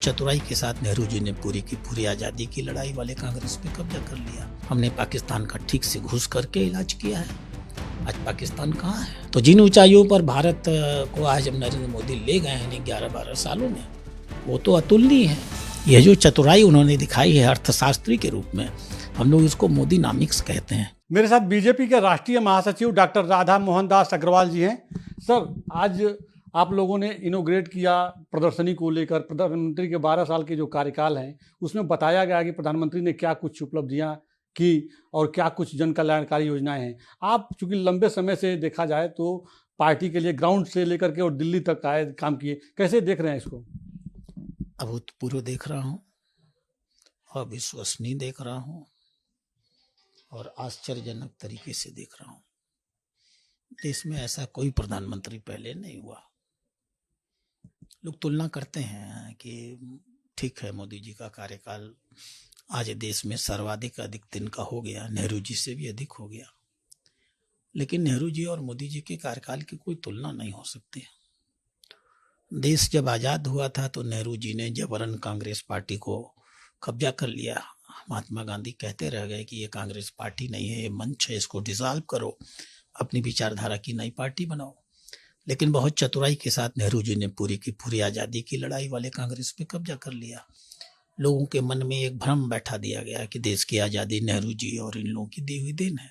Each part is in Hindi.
चतुराई के साथ नेहरू जी ने पूरी की पूरी आज़ादी की लड़ाई वाले कांग्रेस पे कब्जा कर लिया। हमने पाकिस्तान का ठीक से घुस करके इलाज किया है। आज पाकिस्तान कहाँ है? तो जिन ऊंचाइयों पर भारत को आज नरेंद्र मोदी ले गए हैं 11-12 सालों में, वो तो अतुलनीय है। यह जो चतुराई उन्होंने दिखाई है अर्थशास्त्री के रूप में, हम लोग इसको मोदी नामिक्स कहते हैं। मेरे साथ बीजेपी के राष्ट्रीय महासचिव डॉक्टर राधा मोहन दास अग्रवाल जी हैं। सर, आज आप लोगों ने इनोग्रेट किया प्रदर्शनी को लेकर। प्रधानमंत्री के 12 साल के जो कार्यकाल हैं उसमें बताया गया कि प्रधानमंत्री ने क्या कुछ उपलब्धियां की और क्या कुछ जन कल्याणकारी योजनाएं हैं। आप चूंकि लंबे समय से देखा जाए तो पार्टी के लिए ग्राउंड से लेकर के और दिल्ली तक आए काम किए, कैसे देख रहे हैं इसको? अभूतपूर्व देख रहा हूँ, अविश्वसनीय देख रहा हूँ और आश्चर्यजनक तरीके से देख रहा हूँ। देश में ऐसा कोई प्रधानमंत्री पहले नहीं हुआ। लोग तुलना करते हैं कि ठीक है, मोदी जी का कार्यकाल आज देश में सर्वाधिक अधिक दिन का हो गया, नेहरू जी से भी अधिक हो गया, लेकिन नेहरू जी और मोदी जी के कार्यकाल की कोई तुलना नहीं हो सकती। देश जब आज़ाद हुआ था तो नेहरू जी ने जबरन कांग्रेस पार्टी को कब्जा कर लिया। महात्मा गांधी कहते रह गए कि ये कांग्रेस पार्टी नहीं है, ये मंच है, इसको डिसॉल्व करो, अपनी विचारधारा की नई पार्टी बनाओ। लेकिन बहुत चतुराई के साथ नेहरू जी ने पूरी की पूरी आज़ादी की लड़ाई वाले कांग्रेस पे कब्जा कर लिया। लोगों के मन में एक भ्रम बैठा दिया गया कि देश की आज़ादी नेहरू जी और इन लोगों की दी हुई देन है।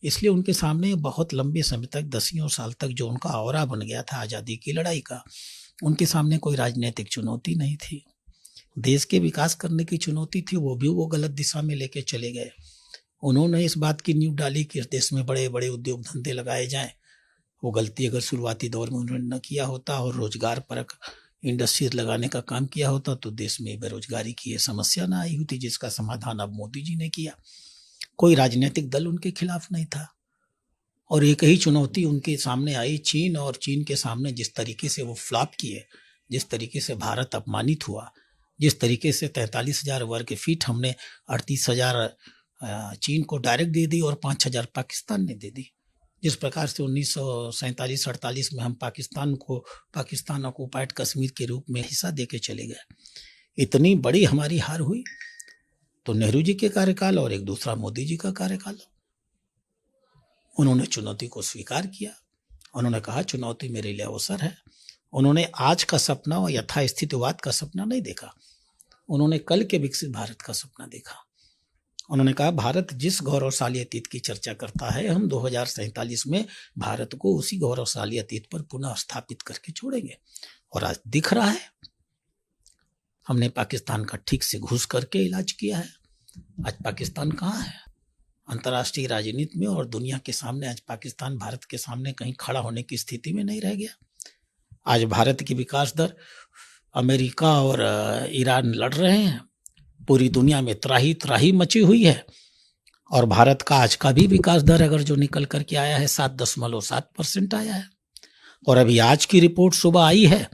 इसलिए उनके सामने बहुत लंबे समय तक, दसियों साल तक जो उनका ऑरा बन गया था आज़ादी की लड़ाई का, उनके सामने कोई राजनीतिक चुनौती नहीं थी। देश के विकास करने की चुनौती थी, वो भी वो गलत दिशा में लेके चले गए। उन्होंने इस बात की नींव डाली कि देश में बड़े बड़े उद्योग धंधे लगाए जाएं। वो गलती अगर शुरुआती दौर में उन्होंने न किया होता और रोजगार परक इंडस्ट्रीज लगाने का काम किया होता तो देश में बेरोजगारी की ये समस्या ना आई होती, जिसका समाधान अब मोदी जी ने किया। कोई राजनीतिक दल उनके खिलाफ नहीं था और एक ही चुनौती उनके सामने आई, चीन। और चीन के सामने जिस तरीके से वो फ्लॉप किए, जिस तरीके से भारत अपमानित हुआ, जिस तरीके से 43,000 वर्ग फीट हमने 38,000 चीन को डायरेक्ट दे दी और 5,000 पाकिस्तान ने दे दी, जिस प्रकार से 1947-48 में हम पाकिस्तान ऑक्युपाइड कश्मीर के रूप में हिस्सा देके चले गए, इतनी बड़ी हमारी हार हुई। तो नेहरू जी के कार्यकाल और एक दूसरा मोदी जी का कार्यकाल, उन्होंने चुनौती को स्वीकार किया। उन्होंने कहा चुनौती मेरे लिए अवसर है। उन्होंने आज का सपना और यथास्थितिवाद का सपना नहीं देखा, उन्होंने कल के विकसित भारत का सपना देखा। उन्होंने कहा भारत जिस गौरवशाली अतीत की चर्चा करता है, हम 2047 में भारत को उसी गौरवशाली अतीत पर पुनः स्थापित करके छोड़ेंगे। और आज दिख रहा है, हमने पाकिस्तान का ठीक से घुस करके इलाज किया है। आज पाकिस्तान कहाँ है? अंतर्राष्ट्रीय राजनीति में और दुनिया के सामने आज पाकिस्तान भारत के सामने कहीं खड़ा होने की स्थिति में नहीं रह गया। आज भारत की विकास दर अमेरिका और ईरान लड़ रहे हैं, पूरी दुनिया में त्राही त्राही मची हुई है। और भारत का आज का भी विकास दर अगर जो निकल करके आया है 7.7% आया है। और अभी आज की रिपोर्ट सुबह आई है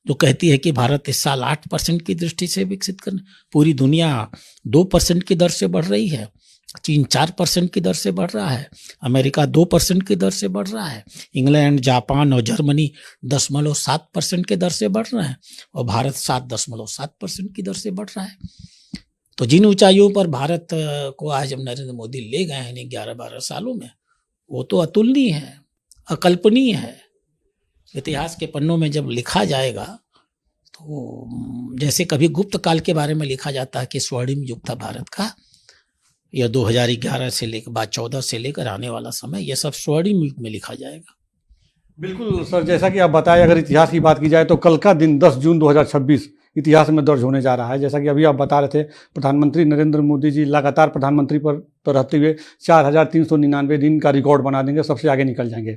जो कहती है कि भारत इस साल 8% की दृष्टि से विकसित करने, पूरी दुनिया 2% की दर से बढ़ रही है, चीन 4% की दर से बढ़ रहा है, अमेरिका 2% की दर से बढ़ रहा है, इंग्लैंड, जापान और जर्मनी 10.7% की दर से बढ़ रहे हैं और भारत 7.7% की दर से बढ़ रहा है। तो जिन ऊंचाइयों पर भारत को आज हम नरेंद्र मोदी ले गए हैं 11-12 सालों में, वो तो अतुलनीय है, अकल्पनीय है। इतिहास के पन्नों में जब लिखा जाएगा तो जैसे कभी गुप्त काल के बारे में लिखा जाता है कि स्वर्णिम युग था भारत का, यह 2011 से लेकर बाद 14 से लेकर आने वाला समय, यह सब स्वर्णिम युग में लिखा जाएगा। बिल्कुल सर, जैसा कि आप बताएं, अगर इतिहास की बात की जाए तो कल का दिन 10 जून 2026 इतिहास में दर्ज होने जा रहा है। जैसा कि अभी आप बता रहे थे, प्रधानमंत्री नरेंद्र मोदी जी लगातार प्रधानमंत्री पर रहते हुए 4,399 दिन का रिकॉर्ड बना देंगे, सबसे आगे निकल जाएंगे।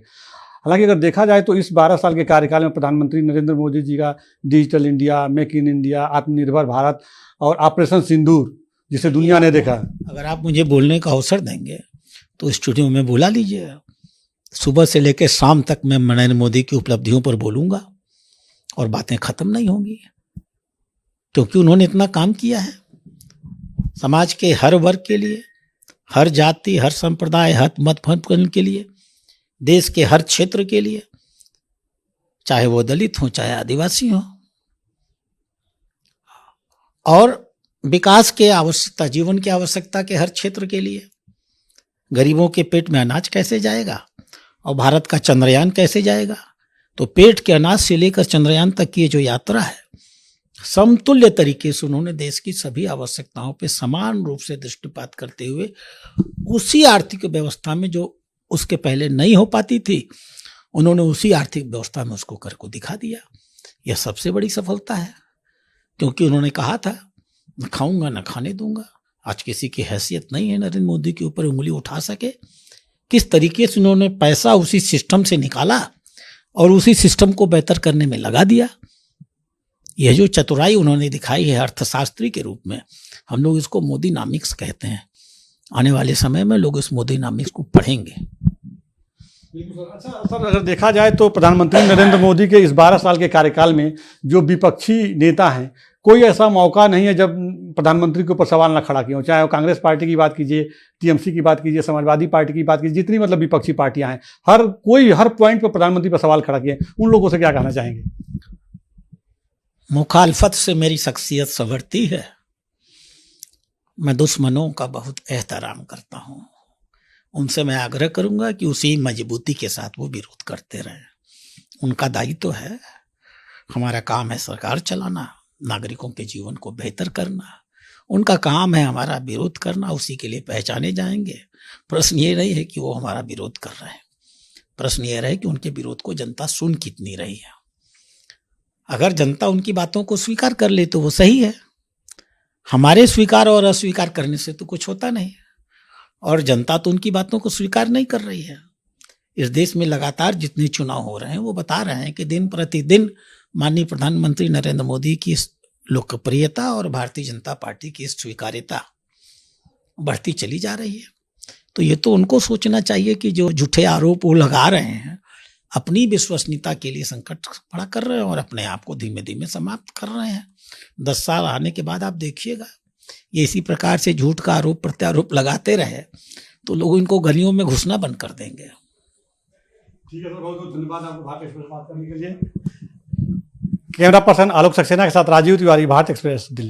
हालांकि अगर देखा जाए तो इस 12 साल के कार्यकाल में प्रधानमंत्री नरेंद्र मोदी जी का digital India, make in India, आत्मनिर्भर भारत और ऑपरेशन सिंदूर, जिसे दुनिया ने देखा। अगर आप मुझे बोलने का अवसर देंगे तो स्टूडियो में बुला लीजिए, सुबह से लेकर शाम तक मैं नरेंद्र मोदी की उपलब्धियों पर बोलूंगा और बातें खत्म नहीं होंगी, क्योंकि उन्होंने इतना काम किया है समाज के हर वर्ग के लिए, हर जाति, हर संप्रदाय, हर मत के लिए, देश के हर क्षेत्र के लिए, चाहे वो दलित हो चाहे आदिवासी हो। और विकास के आवश्यकता, जीवन की आवश्यकता के हर क्षेत्र के लिए गरीबों के पेट में अनाज कैसे जाएगा और भारत का चंद्रयान कैसे जाएगा। तो पेट के अनाज से लेकर चंद्रयान तक की जो यात्रा है, समतुल्य तरीके से उन्होंने देश की सभी आवश्यकताओं पे समान रूप से दृष्टिपात करते हुए उसी आर्थिक व्यवस्था में जो उसके पहले नहीं हो पाती थी, उन्होंने उसी आर्थिक व्यवस्था में उसको करके दिखा दिया। यह सबसे बड़ी सफलता है, क्योंकि उन्होंने कहा था न खाऊंगा न खाने दूंगा। आज किसी की हैसियत नहीं है नरेंद्र मोदी के ऊपर उंगली उठा सके। किस तरीके से उन्होंने पैसा उसी सिस्टम से निकाला और उसी सिस्टम को बेहतर करने में लगा दिया। यह जो चतुराई उन्होंने दिखाई है अर्थशास्त्री के रूप में, हम लोग इसको मोदीनामिक्स कहते हैं। आने वाले समय में लोग इस मोदीनामिक्स को पढ़ेंगे। बिल्कुल सर। अच्छा सर, अगर देखा जाए तो प्रधानमंत्री नरेंद्र मोदी के इस 12 साल के कार्यकाल में जो विपक्षी नेता हैं, कोई ऐसा मौका नहीं है जब प्रधानमंत्री के ऊपर सवाल ना खड़ा किया हो। चाहे वो कांग्रेस पार्टी की बात कीजिए, टीएमसी की बात कीजिए, समाजवादी पार्टी की बात कीजिए, जितनी मतलब विपक्षी पार्टियां हैं, हर पॉइंट पर प्रधानमंत्री पर सवाल खड़ा किए। उन लोगों से क्या कहना चाहेंगे? मुखालफत से मेरी शख्सियत संवरती है। मैं दुश्मनों का बहुत एहतराम करता हूँ। उनसे मैं आग्रह करूंगा कि उसी मजबूती के साथ वो विरोध करते रहें। उनका दायित्व है, हमारा काम है सरकार चलाना, नागरिकों के जीवन को बेहतर करना। उनका काम है हमारा विरोध करना, उसी के लिए पहचाने जाएंगे। प्रश्न ये नहीं है कि वो हमारा विरोध कर रहे हैं, प्रश्न ये रहे कि उनके विरोध को जनता सुन कितनी रही है। अगर जनता उनकी बातों को स्वीकार कर ले तो वो सही है। हमारे स्वीकार और अस्वीकार करने से तो कुछ होता नहीं, और जनता तो उनकी बातों को स्वीकार नहीं कर रही है। इस देश में लगातार जितने चुनाव हो रहे हैं वो बता रहे हैं कि दिन प्रतिदिन माननीय प्रधानमंत्री नरेंद्र मोदी की लोकप्रियता और भारतीय जनता पार्टी की स्वीकार्यता बढ़ती चली जा रही है। तो ये तो उनको सोचना चाहिए कि जो झूठे आरोप वो लगा रहे हैं, अपनी विश्वसनीयता के लिए संकट खड़ा कर रहे हैं और अपने आप को धीमे धीमे समाप्त कर रहे हैं। 10 साल आने के बाद आप देखिएगा, ये इसी प्रकार से झूठ का आरोप प्रत्यारोप लगाते रहे तो लोग इनको गलियों में घुसना बंद कर देंगे। ठीक है सर, बहुत बहुत धन्यवाद आपको भारत एक्सप्रेस बात करने के लिए। कैमरा पर्सन आलोक सक्सेना के साथ राजीव तिवारी, भारत एक्सप्रेस, दिल्ली।